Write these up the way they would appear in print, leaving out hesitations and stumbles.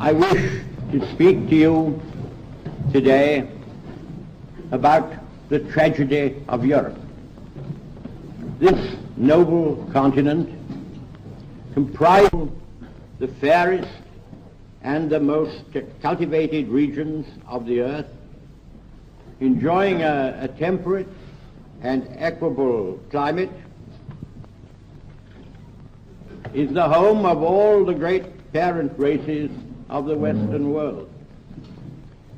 I wish to speak to you today about the tragedy of Europe. This noble continent, comprising the fairest and the most cultivated regions of the earth, enjoying a temperate and equable climate, is the home of all the great parent races of the Western world.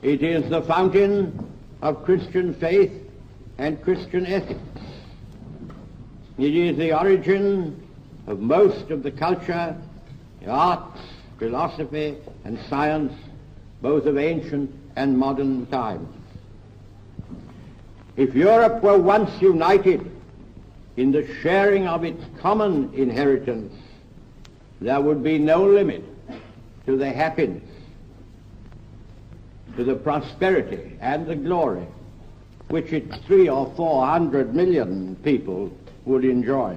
It is the fountain of Christian faith and Christian ethics. It is the origin of most of the culture, the arts, philosophy, and science, both of ancient and modern times. If Europe were once united in the sharing of its common inheritance, there would be no limit to the happiness, to the prosperity and the glory which its 300 or 400 million people would enjoy.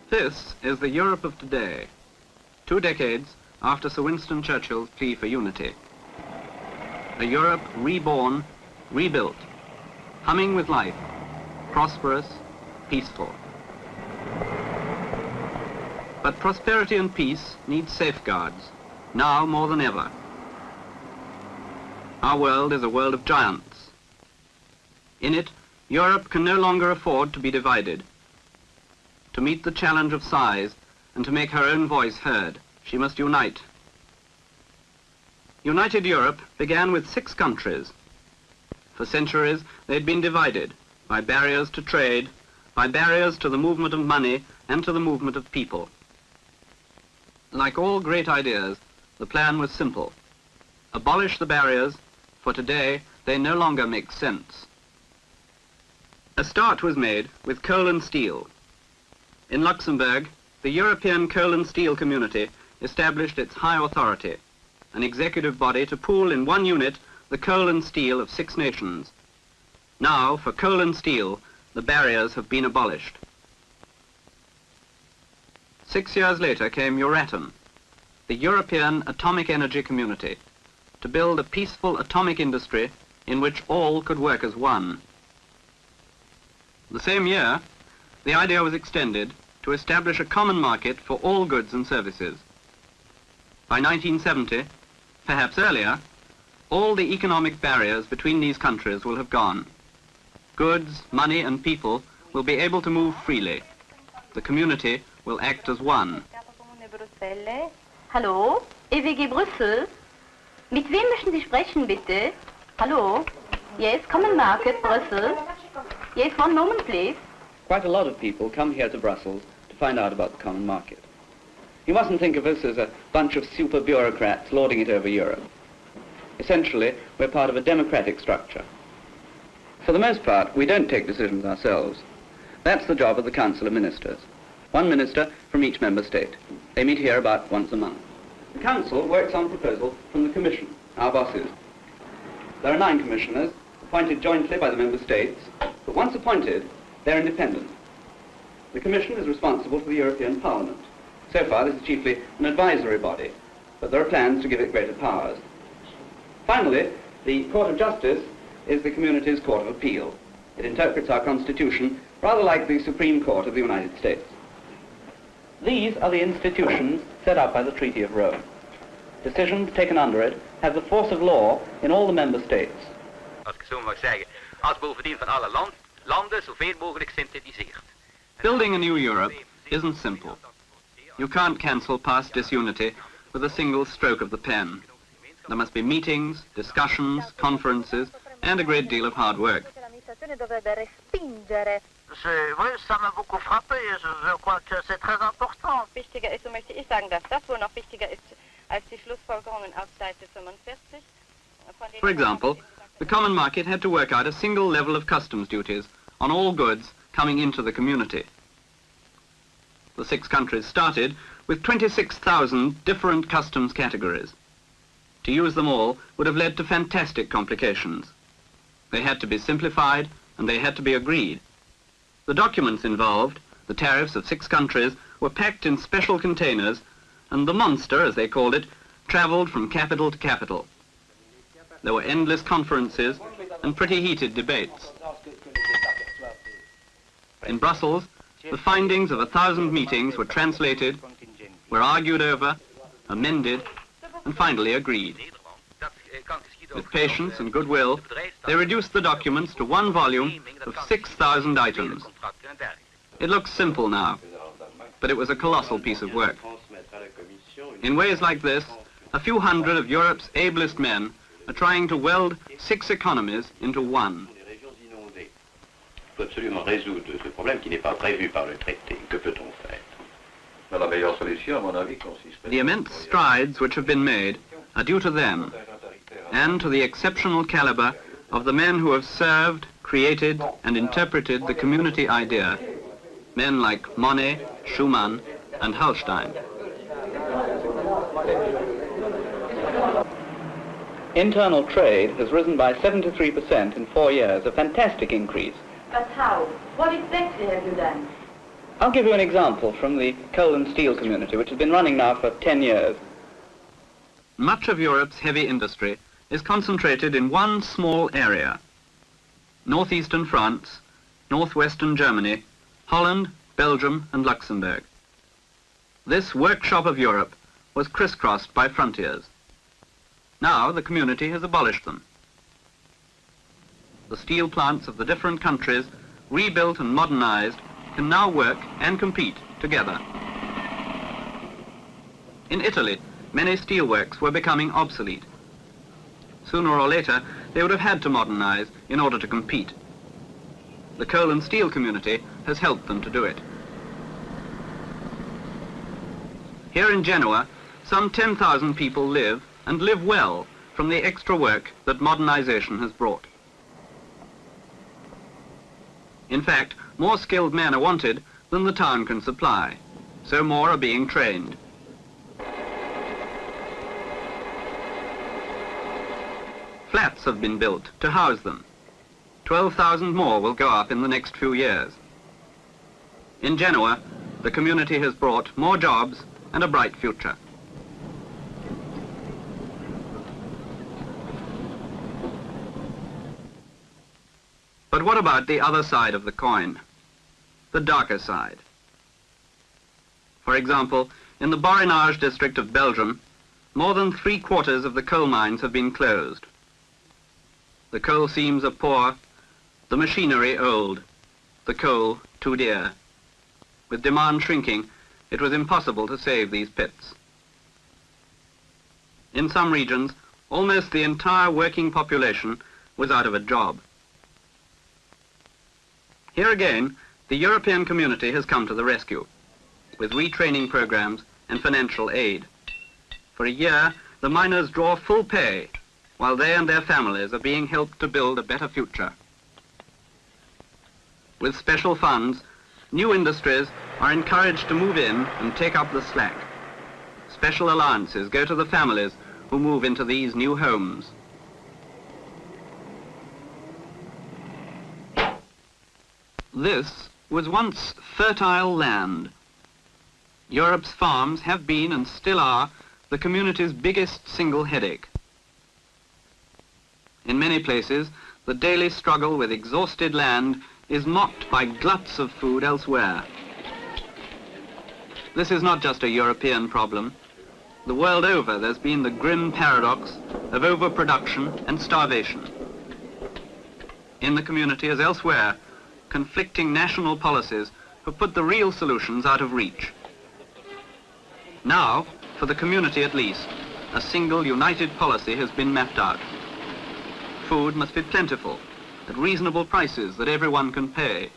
This is the Europe of today, 2 decades after Sir Winston Churchill's plea for unity. A Europe reborn, rebuilt, humming with life, prosperous, peaceful. But prosperity and peace need safeguards, now more than ever. Our world is a world of giants. In it, Europe can no longer afford to be divided. To meet the challenge of size and to make her own voice heard, she must unite. United Europe began with 6 countries. For centuries, they had been divided by barriers to trade, by barriers to the movement of money and to the movement of people. Like all great ideas, the plan was simple. Abolish the barriers, for today they no longer make sense. A start was made with coal and steel. In Luxembourg, the European Coal and Steel Community established its high authority, an executive body to pool in one unit the coal and steel of 6 nations. Now, for coal and steel, the barriers have been abolished. 6 years later came Euratom, the European Atomic Energy Community, to build a peaceful atomic industry in which all could work as one. The same year, the idea was extended to establish a common market for all goods and services. By 1970, perhaps earlier, all the economic barriers between these countries will have gone. Goods, money and people will be able to move freely. The community will act as one. Hallo, EWG Brüssel. Mit wem möchten Sie sprechen, bitte? Hallo? Yes, Common Market, Brüssel. Yes, one moment, please. Quite a lot of people come here to Brussels to find out about the common market. You mustn't think of us as a bunch of super bureaucrats lording it over Europe. Essentially, we're part of a democratic structure. For the most part, we don't take decisions ourselves. That's the job of the Council of Ministers. One minister from each member state. They meet here about once a month. The Council works on proposal from the Commission, our bosses. There are 9 commissioners, appointed jointly by the member states, but once appointed, they're independent. The Commission is responsible for the European Parliament. So far, this is chiefly an advisory body, but there are plans to give it greater powers. Finally, the Court of Justice is the community's court of appeal. It interprets our Constitution rather like the Supreme Court of the United States. These are the institutions set up by the Treaty of Rome. Decisions taken under it have the force of law in all the member states. Als ik zo mag zeggen, als bovendien van alle landen zoveel mogelijk synthetiseert. Building a new Europe isn't simple. You can't cancel past disunity with a single stroke of the pen. There must be meetings, discussions, conferences, and a great deal of hard work. Oui, ça m'a beaucoup frappé. Je crois que c'est très important. Wichtiger ist, so möchte ich sagen, dass das wohl noch wichtiger ist als die Schlussfolgerungen auf Seite 45. For example, the common market had to work out a single level of customs duties on all goods coming into the community. The 6 countries started with 26,000 different customs categories. To use them all would have led to fantastic complications. They had to be simplified and they had to be agreed. The documents involved, the tariffs of 6 countries, were packed in special containers, and the monster, as they called it, travelled from capital to capital. There were endless conferences and pretty heated debates. In Brussels, the findings of 1,000 meetings were translated, were argued over, amended, and finally agreed. With patience and goodwill, they reduced the documents to one volume of 6,000 items. It looks simple now, but it was a colossal piece of work. In ways like this, a few hundred of Europe's ablest men are trying to weld 6 economies into one. Il faut absolument résoudre ce problème qui n'est pas prévu par le traité. Que peut-on faire? La meilleure solution, à mon avis, consiste... The immense strides which have been made are due to them, and to the exceptional caliber of the men who have served, created, and interpreted the community idea. Men like Monnet, Schumann, and Hallstein. Internal trade has risen by 73% in 4 years, a fantastic increase. But how? What exactly have you done? I'll give you an example from the coal and steel community, which has been running now for 10 years. Much of Europe's heavy industry is concentrated in one small area. Northeastern France, northwestern Germany, Holland, Belgium, and Luxembourg. This workshop of Europe was crisscrossed by frontiers. Now the community has abolished them. The steel plants of the different countries, rebuilt and modernized, can now work and compete together. In Italy, many steelworks were becoming obsolete. Sooner or later, they would have had to modernize in order to compete. The coal and steel community has helped them to do it. Here in Genoa, some 10,000 people live, and live well, from the extra work that modernization has brought. In fact, more skilled men are wanted than the town can supply, so more are being trained. Flats have been built to house them. 12,000 more will go up in the next few years. In Genoa, the community has brought more jobs and a bright future. But what about the other side of the coin? The darker side. For example, in the Borinage district of Belgium, more than 3/4 of the coal mines have been closed. The coal seams are poor, the machinery old, the coal too dear. With demand shrinking, it was impossible to save these pits. In some regions, almost the entire working population was out of a job. Here again, the European community has come to the rescue, with retraining programs and financial aid. For a year, the miners draw full pay, while they and their families are being helped to build a better future. With special funds, new industries are encouraged to move in and take up the slack. Special allowances go to the families who move into these new homes. This was once fertile land. Europe's farms have been and still are the community's biggest single headache. In many places, the daily struggle with exhausted land is mocked by gluts of food elsewhere. This is not just a European problem. The world over, there's been the grim paradox of overproduction and starvation. In the community as elsewhere, conflicting national policies have put the real solutions out of reach. Now, for the community at least, a single united policy has been mapped out. Food must be plentiful, at reasonable prices that everyone can pay.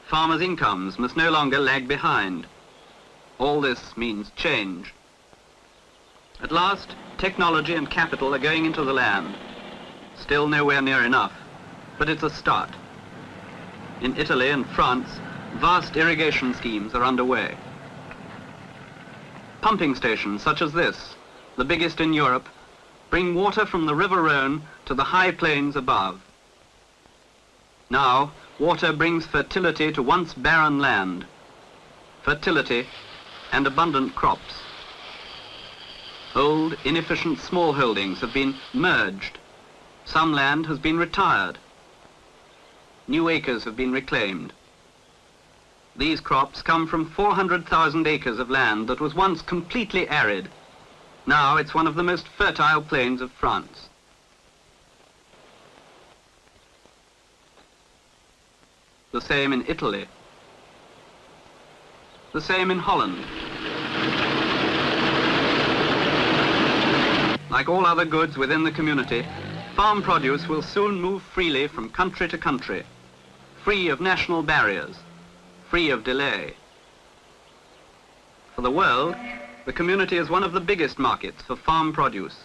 Farmers' incomes must no longer lag behind. All this means change. At last, technology and capital are going into the land. Still nowhere near enough, but it's a start. In Italy and France, vast irrigation schemes are underway. Pumping stations such as this, the biggest in Europe, bring water from the River Rhone to the high plains above. Now, water brings fertility to once barren land, fertility and abundant crops. Old, inefficient small holdings have been merged. Some land has been retired. New acres have been reclaimed. These crops come from 400,000 acres of land that was once completely arid. Now it's one of the most fertile plains of France. The same in Italy. The same in Holland. Like all other goods within the community, farm produce will soon move freely from country to country, free of national barriers, free of delay. For the world, the community is one of the biggest markets for farm produce.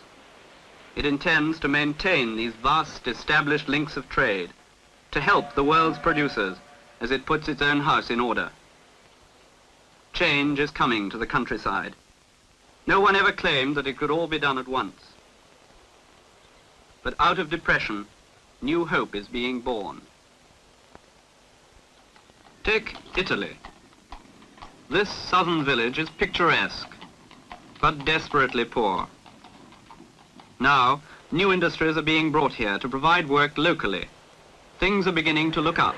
It intends to maintain these vast established links of trade, to help the world's producers as it puts its own house in order. Change is coming to the countryside. No one ever claimed that it could all be done at once. But out of depression, new hope is being born. Take Italy. This southern village is picturesque, but desperately poor. Now, new industries are being brought here to provide work locally. Things are beginning to look up.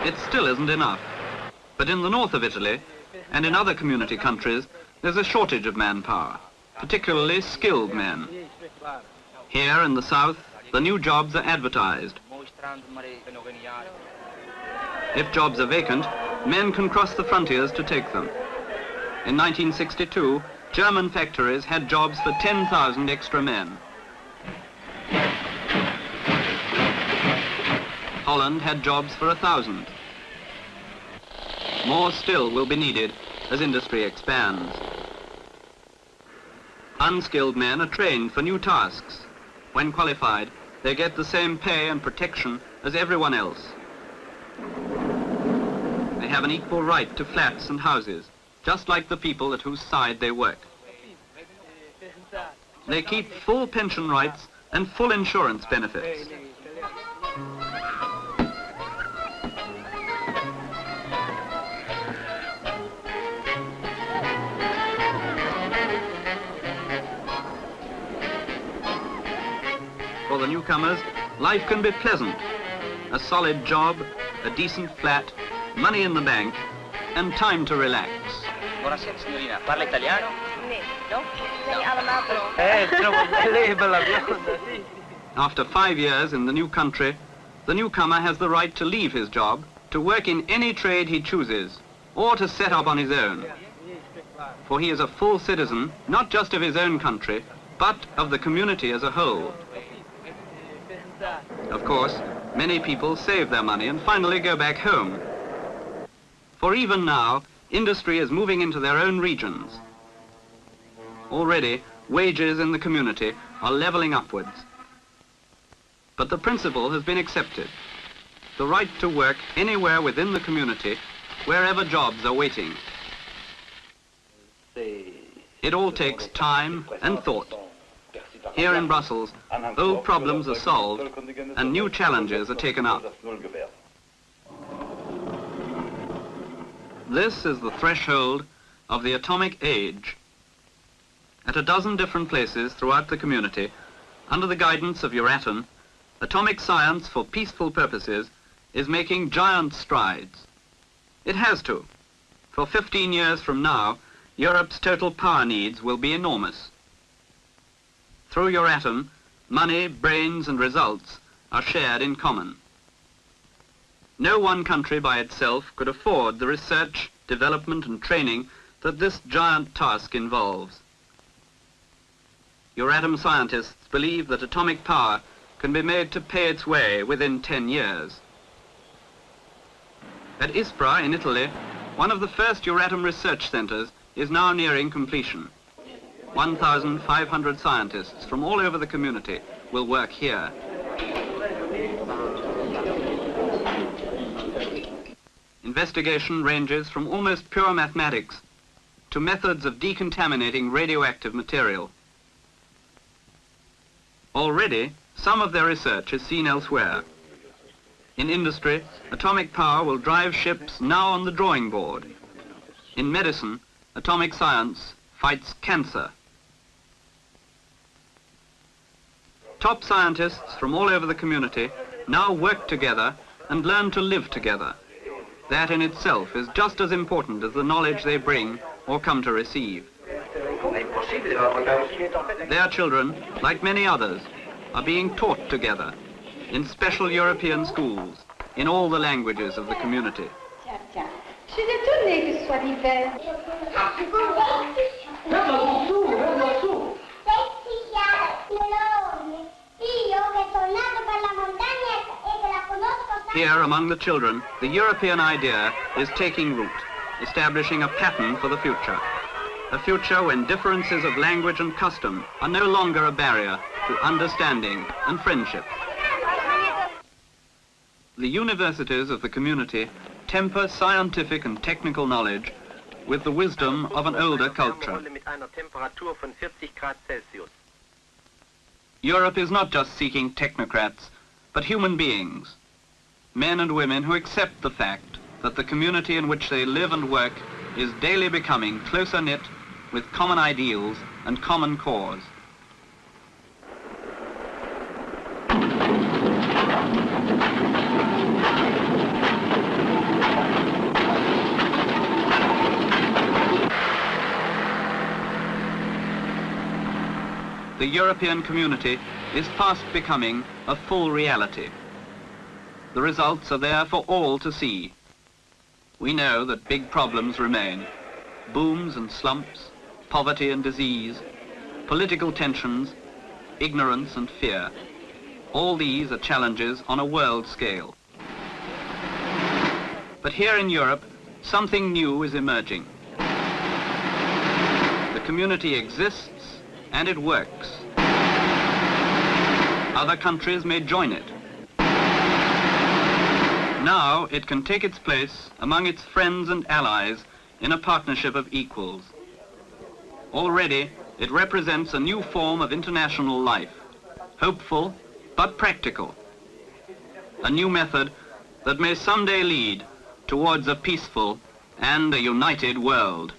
It still isn't enough, but in the north of Italy and in other community countries, there's a shortage of manpower, particularly skilled men. Here in the south, the new jobs are advertised. If jobs are vacant, men can cross the frontiers to take them. In 1962, German factories had jobs for 10,000 extra men. Holland had jobs for 1,000. More still will be needed as industry expands. Unskilled men are trained for new tasks. When qualified, they get the same pay and protection as everyone else. They have an equal right to flats and houses, just like the people at whose side they work. They keep full pension rights and full insurance benefits. For the newcomers, life can be pleasant. A solid job, a decent flat, money in the bank, and time to relax. Buonasera signorina, parla italiano? No? After 5 years in the new country, the newcomer has the right to leave his job, to work in any trade he chooses, or to set up on his own. For he is a full citizen, not just of his own country, but of the community as a whole. Of course, many people save their money and finally go back home. For even now, industry is moving into their own regions. Already, wages in the community are leveling upwards. But the principle has been accepted. The right to work anywhere within the community, wherever jobs are waiting. It all takes time and thought. Here in Brussels, old problems are solved and new challenges are taken up. This is the threshold of the atomic age. At a dozen different places throughout the community, under the guidance of Euratom, atomic science for peaceful purposes is making giant strides. It has to. For 15 years from now, Europe's total power needs will be enormous. Through Euratom, money, brains and results are shared in common. No one country by itself could afford the research, development and training that this giant task involves. Euratom scientists believe that atomic power can be made to pay its way within 10 years. At Ispra in Italy, one of the first Euratom research centers is now nearing completion. 1,500 scientists from all over the community will work here. Investigation ranges from almost pure mathematics to methods of decontaminating radioactive material. Already, some of their research is seen elsewhere. In industry, atomic power will drive ships now on the drawing board. In medicine, atomic science fights cancer. Top scientists from all over the community now work together and learn to live together. That in itself is just as important as the knowledge they bring or come to receive. Their children, like many others, are being taught together in special European schools in all the languages of the community. Je suis étonnée que ce soit l'hiver. Here among the children, the European idea is taking root, establishing a pattern for the future. A future when differences of language and custom are no longer a barrier to understanding and friendship. The universities of the community temper scientific and technical knowledge with the wisdom of an older culture. Europe is not just seeking technocrats, but human beings, men and women who accept the fact that the community in which they live and work is daily becoming closer knit with common ideals and common cause. The European community is fast becoming a full reality. The results are there for all to see. We know that big problems remain: booms and slumps, poverty and disease, political tensions, ignorance and fear. All these are challenges on a world scale. But here in Europe, something new is emerging. The community exists and it works. Other countries may join it. Now it can take its place among its friends and allies in a partnership of equals. Already, it represents a new form of international life, hopeful but practical. A new method that may someday lead towards a peaceful and a united world.